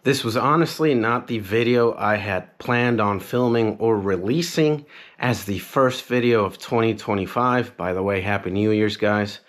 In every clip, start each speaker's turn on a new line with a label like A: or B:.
A: This was honestly not the video I had planned on filming or releasing as the first video of 2025. By the way, Happy New Year's, guys.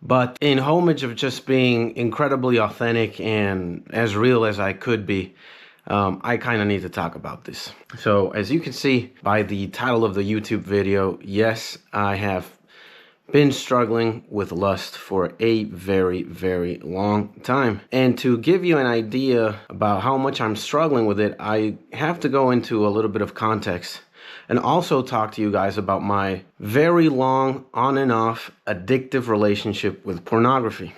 A: But in homage of just being incredibly authentic and as real as I could be, I kind of need to talk about this. So as you can see by the title of the YouTube video, yes, I have been struggling with lust for a very, very long time. And to give you an idea about how much I'm struggling with it, I have to go into a little bit of context and also talk to you guys about my very long on and off addictive relationship with pornography.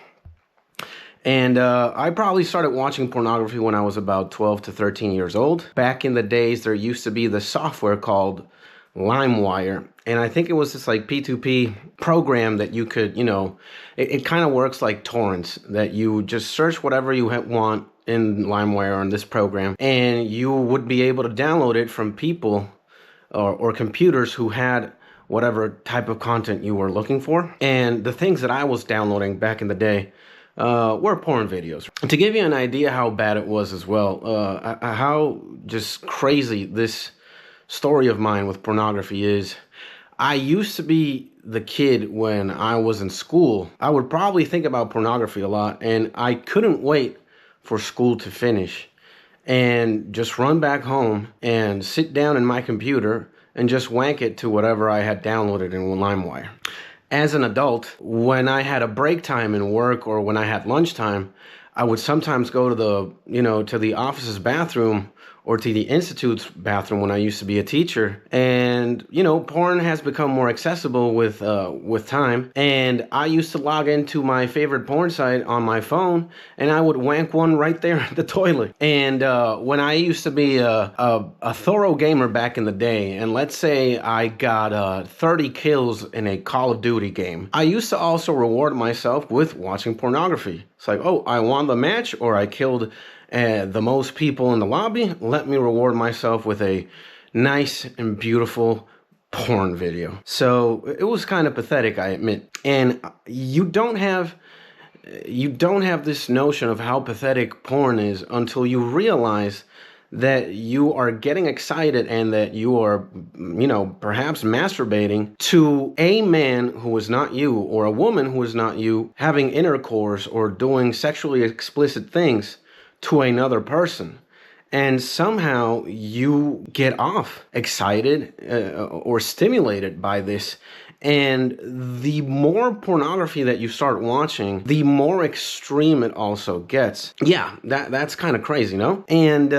A: And I probably started watching pornography when I was about 12 to 13 years old. Back in the days, there used to be the software called LimeWire. And I think it was this like P2P program that you could, it kind of works like torrents, that you just search whatever you want in LimeWire on this program, and you would be able to download it from people or computers who had whatever type of content you were looking for. And the things that I was downloading back in the day were porn videos. To give you an idea how bad it was as well, how just crazy this story of mine with pornography is, I used to be the kid when I was in school. I would probably think about pornography a lot, and I couldn't wait for school to finish and just run back home and sit down in my computer and just wank it to whatever I had downloaded in LimeWire. As an adult, when I had a break time in work or when I had lunchtime, I would sometimes go to the office's bathroom or to the institute's bathroom when I used to be a teacher. And, porn has become more accessible with time. And I used to log into my favorite porn site on my phone, and I would wank one right there at the toilet. And when I used to be a thorough gamer back in the day, and let's say I got 30 kills in a Call of Duty game, I used to also reward myself with watching pornography. It's like, oh, I won the match, or I killed the most people in the lobby. Let me reward myself with a nice and beautiful porn video. So it was kind of pathetic, I admit. And you don't have this notion of how pathetic porn is until you realize that you are getting excited and that you are, perhaps masturbating to a man who is not you, or a woman who is not you, having intercourse or doing sexually explicit things to another person. And somehow you get off excited or stimulated by this. And the more pornography that you start watching, the more extreme it also gets. Yeah, that's kind of crazy, no? And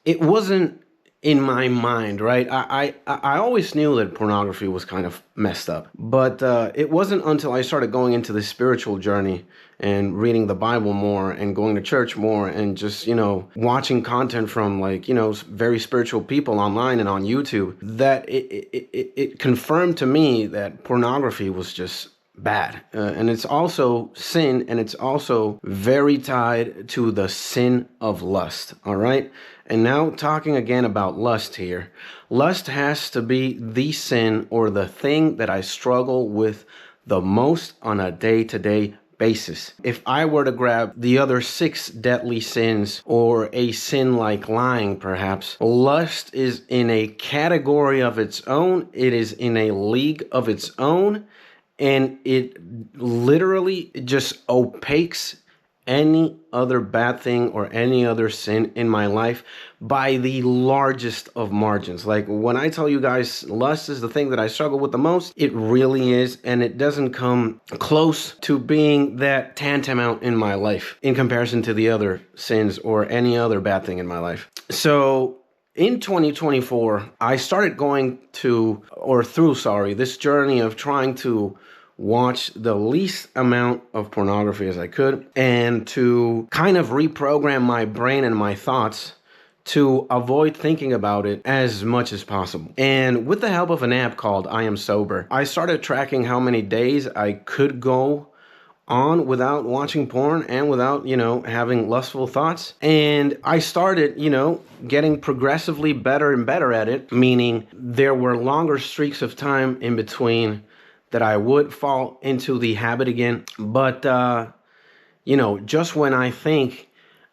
A: it wasn't in my mind, right? I always knew that pornography was kind of messed up. But it wasn't until I started going into the spiritual journey and reading the Bible more and going to church more and just, watching content from very spiritual people online and on YouTube, that it confirmed to me that pornography was just bad. And it's also sin, and it's also very tied to the sin of lust. All right. And now talking again about lust here, lust has to be the sin or the thing that I struggle with the most on a day-to-day basis. If I were to grab the other 6 deadly sins, or a sin like lying perhaps, lust is in a category of its own. It is in a league of its own, and it literally just opaques any other bad thing or any other sin in my life by the largest of margins. Like, when I tell you guys lust is the thing that I struggle with the most, it really is, and it doesn't come close to being that tantamount in my life in comparison to the other sins or any other bad thing in my life. So in 2024, I started going through this journey of trying to watch the least amount of pornography as I could, and to kind of reprogram my brain and my thoughts to avoid thinking about it as much as possible. And with the help of an app called I Am Sober, I started tracking how many days I could go on without watching porn and without, having lustful thoughts. And I started, getting progressively better and better at it, meaning there were longer streaks of time in between that I would fall into the habit again. But, just when I think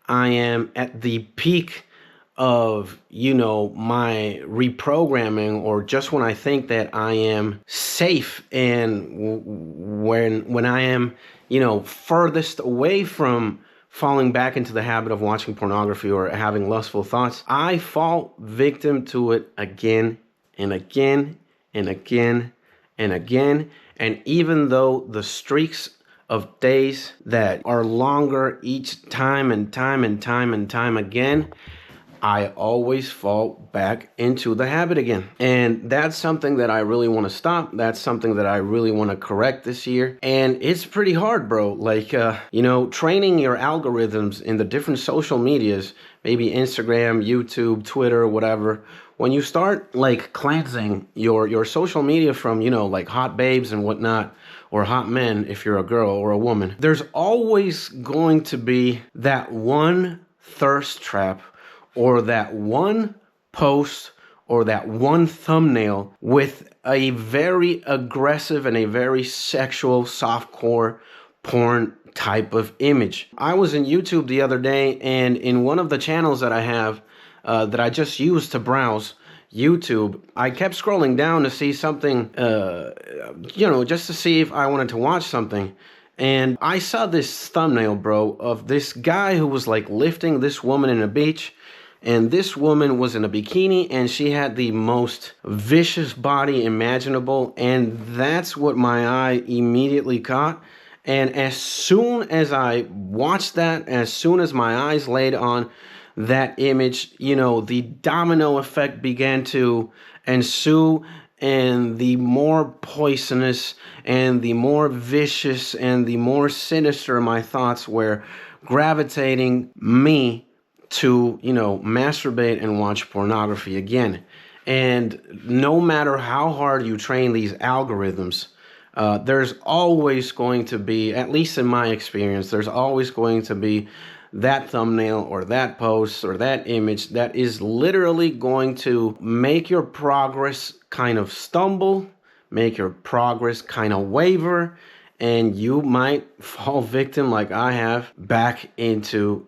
A: I am at the peak of, my reprogramming, or just when I think that I am safe, and when I am, furthest away from falling back into the habit of watching pornography or having lustful thoughts, I fall victim to it again and again and again and again. And even though the streaks of days that are longer each time and time and time and time again, I always fall back into the habit again. And that's something that I really want to stop. That's something that I really want to correct this year. And it's pretty hard, bro. Like, training your algorithms in the different social medias, maybe Instagram, YouTube, Twitter, whatever. When you start like cleansing your social media from, like hot babes and whatnot, or hot men if you're a girl or a woman, there's always going to be that one thirst trap, or that one post, or that one thumbnail with a very aggressive and a very sexual softcore porn type of image. I was in YouTube the other day, and in one of the channels that I have, that I just use to browse YouTube, I kept scrolling down to see something, just to see if I wanted to watch something. And I saw this thumbnail, bro, of this guy who was like lifting this woman in a beach. And this woman was in a bikini, and she had the most vicious body imaginable. And that's what my eye immediately caught. And as soon as I watched that, as soon as my eyes laid on that image, the domino effect began to ensue. And the more poisonous and the more vicious and the more sinister my thoughts were gravitating me to, masturbate and watch pornography again. And no matter how hard you train these algorithms, there's always going to be, at least in my experience, there's always going to be that thumbnail or that post or that image that is literally going to make your progress kind of stumble, make your progress kind of waver, and you might fall victim, like I have, back into,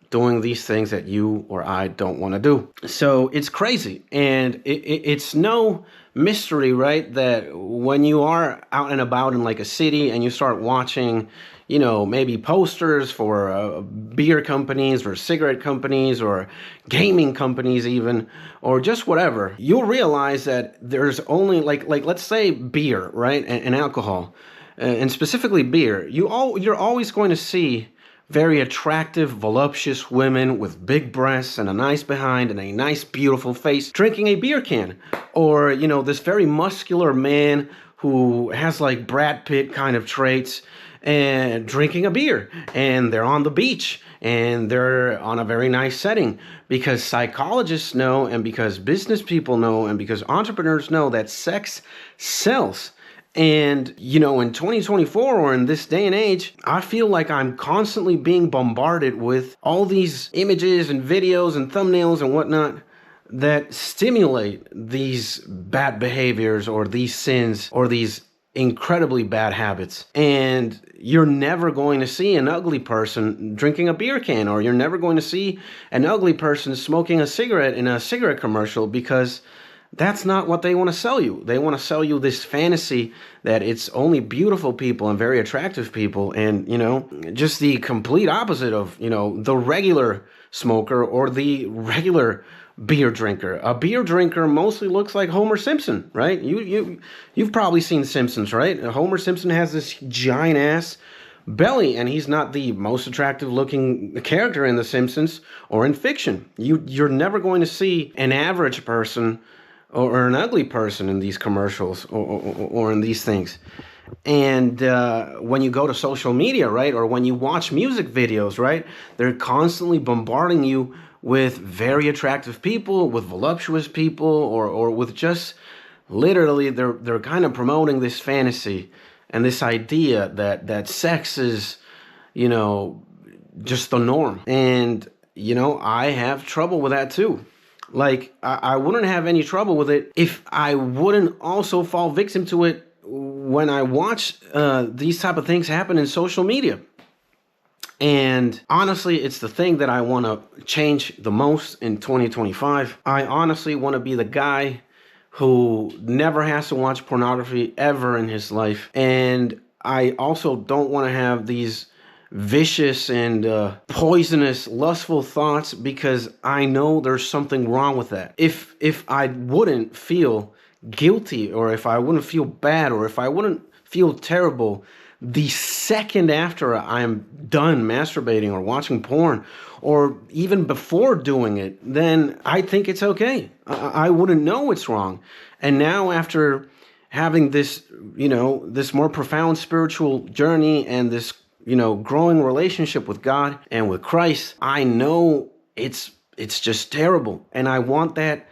A: doing these things that you or I don't want to do. So it's crazy. And it's no mystery, right, that when you are out and about in like a city and you start watching, maybe posters for beer companies or cigarette companies or gaming companies even, or just whatever, you'll realize that there's only like let's say beer, right, and alcohol, and specifically beer. You're always going to see very attractive, voluptuous women with big breasts and a nice behind and a nice, beautiful face drinking a beer can. Or, this very muscular man who has like Brad Pitt kind of traits and drinking a beer. And they're on the beach and they're on a very nice setting, because psychologists know, and because business people know, and because entrepreneurs know that sex sells. And, in 2024, or in this day and age, I feel like I'm constantly being bombarded with all these images and videos and thumbnails and whatnot that stimulate these bad behaviors or these sins or these incredibly bad habits. And you're never going to see an ugly person drinking a beer can, or you're never going to see an ugly person smoking a cigarette in a cigarette commercial, because that's not what they want to sell you. They want to sell you this fantasy that it's only beautiful people and very attractive people, and, just the complete opposite of, the regular smoker or the regular beer drinker. A beer drinker mostly looks like Homer Simpson, right? You've probably seen Simpsons, right? Homer Simpson has this giant ass belly, and he's not the most attractive looking character in The Simpsons or in fiction. You're never going to see an average person or an ugly person in these commercials or in these things. And when you go to social media, right, or when you watch music videos, right, they're constantly bombarding you with very attractive people, with voluptuous people, or with just literally they're kind of promoting this fantasy and this idea that sex is, just the norm. And, I have trouble with that too. Like, I wouldn't have any trouble with it if I wouldn't also fall victim to it when I watch these type of things happen in social media. And honestly, it's the thing that I want to change the most in 2025. I honestly want to be the guy who never has to watch pornography ever in his life. And I also don't want to have these vicious and poisonous, lustful thoughts, because I know there's something wrong with that. If I wouldn't feel guilty, or if I wouldn't feel bad, or if I wouldn't feel terrible the second after I'm done masturbating or watching porn, or even before doing it, then I think it's okay. I wouldn't know it's wrong. And now, after having this, this more profound spiritual journey and this, growing relationship with God and with Christ, I know it's just terrible. And I want that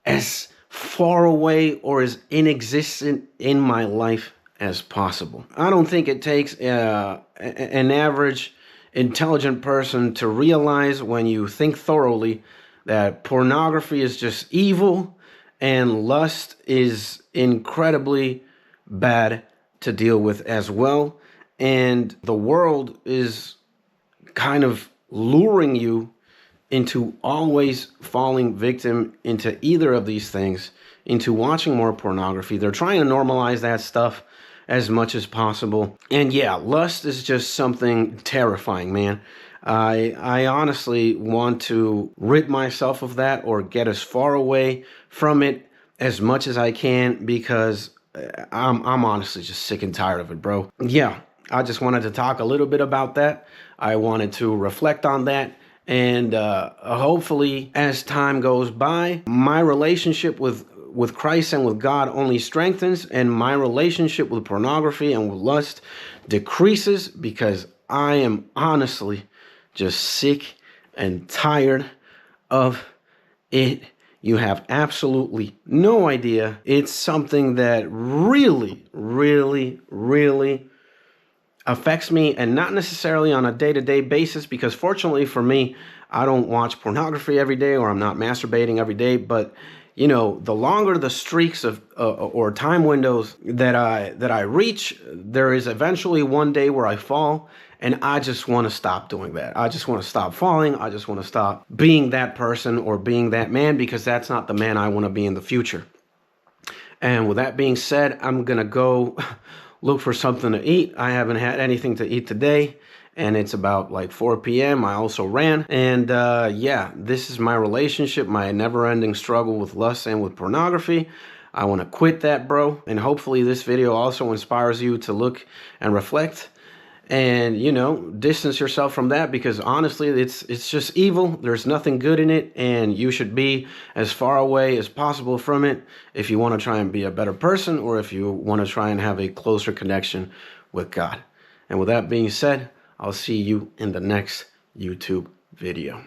A: as far away or as inexistent in my life as possible. I don't think it takes an average intelligent person to realize, when you think thoroughly, that pornography is just evil and lust is incredibly bad to deal with as well. And the world is kind of luring you into always falling victim into either of these things, into watching more pornography. They're trying to normalize that stuff as much as possible. And yeah, lust is just something terrifying, man. I honestly want to rid myself of that, or get as far away from it as much as I can, because I'm honestly just sick and tired of it, bro. Yeah, I just wanted to talk a little bit about that. I wanted to reflect on that. And hopefully, as time goes by, my relationship with Christ and with God only strengthens, and my relationship with pornography and with lust decreases, because I am honestly just sick and tired of it. You have absolutely no idea. It's something that really, really, really affects me, and not necessarily on a day-to-day basis, because fortunately for me, I don't watch pornography every day, or I'm not masturbating every day. But the longer the streaks of or time windows that I reach, there is eventually one day where I fall, and I just want to stop doing that. I just want to stop falling. I just want to stop being that person or being that man, because that's not the man I want to be in the future. And with that being said, I'm gonna go look for something to eat. I haven't had anything to eat today, and it's about like 4 p.m. I also ran. And yeah, this is my relationship, my never-ending struggle with lust and with pornography. I want to quit that, bro. And hopefully this video also inspires you to look and reflect, and distance yourself from that, because honestly, it's just evil. There's nothing good in it, and you should be as far away as possible from it if you want to try and be a better person, or if you want to try and have a closer connection with God. And with that being said, I'll see you in the next YouTube video.